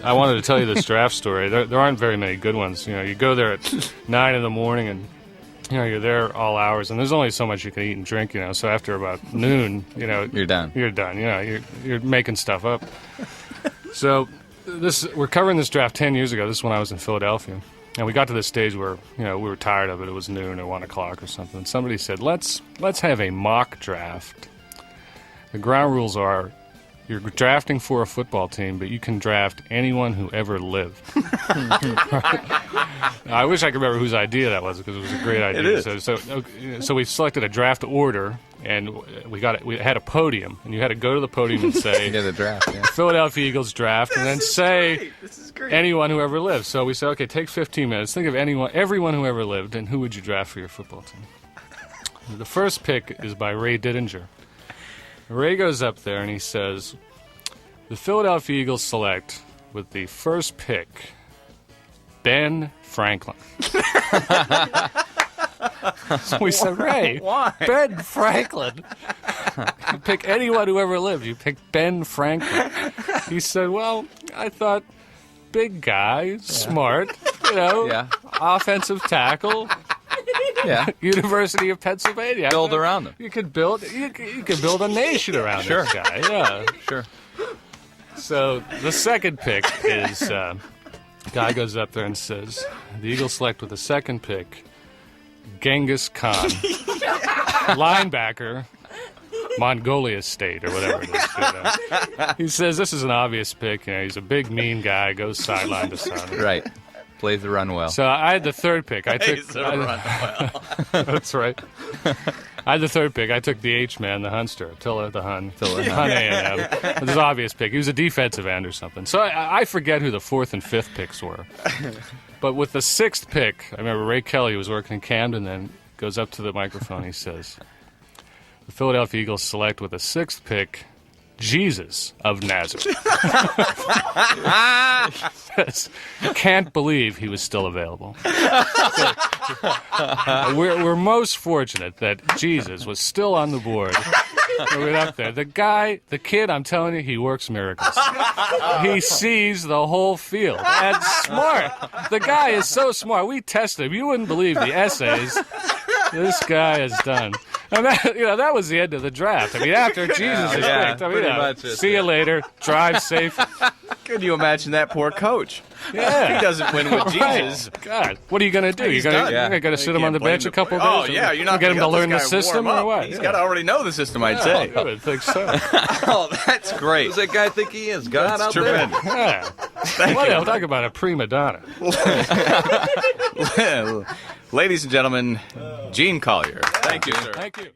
I wanted to tell you this draft story. There aren't very many good ones. You go there at 9 in the morning and you're there all hours, and there's only so much you can eat and drink. So after about noon, you're done. You're done. You're making stuff up. So we're covering this draft 10 years ago. This is when I was in Philadelphia, and we got to this stage where we were tired of it. It was noon or 1 o'clock or something. And somebody said, "Let's have a mock draft." The ground rules are: you're drafting for a football team, but you can draft anyone who ever lived. I wish I could remember whose idea that was, because it was a great idea. It is. So we selected a draft order, and we had a podium, and you had to go to the podium and say, the draft, Philadelphia Eagles draft, and then say This is great. anyone who ever lived. So we said, okay, take 15 minutes. Think of everyone who ever lived, and who would you draft for your football team? The first pick is by Ray Didinger. Ray goes up there and he says, the Philadelphia Eagles select with the first pick, Ben Franklin. So we said, Ray, Why? Ben Franklin. You pick anyone who ever lived. You pick Ben Franklin. He said, well, I thought big guy, smart, offensive tackle. Yeah. University of Pennsylvania. Build around them. You could build a nation around this guy. Yeah. Sure. So the second pick is guy goes up there and says, the Eagles select with the second pick, Genghis Khan, linebacker, Mongolia State or whatever it is. He says this is an obvious pick. He's a big, mean guy, goes sideline to sideline. Right. Plays the run well. So I had the third pick. That's right. I had the third pick. I took the H-man, the Hunster, Attila the Hun. Hun A&M. It was an obvious pick. He was a defensive end or something. So I forget who the fourth and fifth picks were. But with the sixth pick, I remember Ray Kelly was working in Camden, then goes up to the microphone. He says, the Philadelphia Eagles select with the sixth pick, Jesus of Nazareth. Yes. Can't believe he was still available. We're most fortunate that Jesus was still on the board. We're up there. The kid, I'm telling you, he works miracles. He sees the whole field. And smart. The guy is so smart. We tested him. You wouldn't believe the essays this guy has done. And that was the end of the draft. I mean, after Jesus is picked, see you later. Drive safe. Can you imagine that poor coach? Yeah. He doesn't win with Jesus. God, what are you going to do? You're going to sit him on the bench a couple days? Oh, yeah. You're not get him to learn the this guy system warm or up. what? He's got to already know the system, I'd say. I would think so. Oh, that's great. Who's that guy think he is? God out tremendous. there? Yeah. Well, talk about a prima donna. Ladies and gentlemen, Gene Collier. Thank you, sir. Thank you.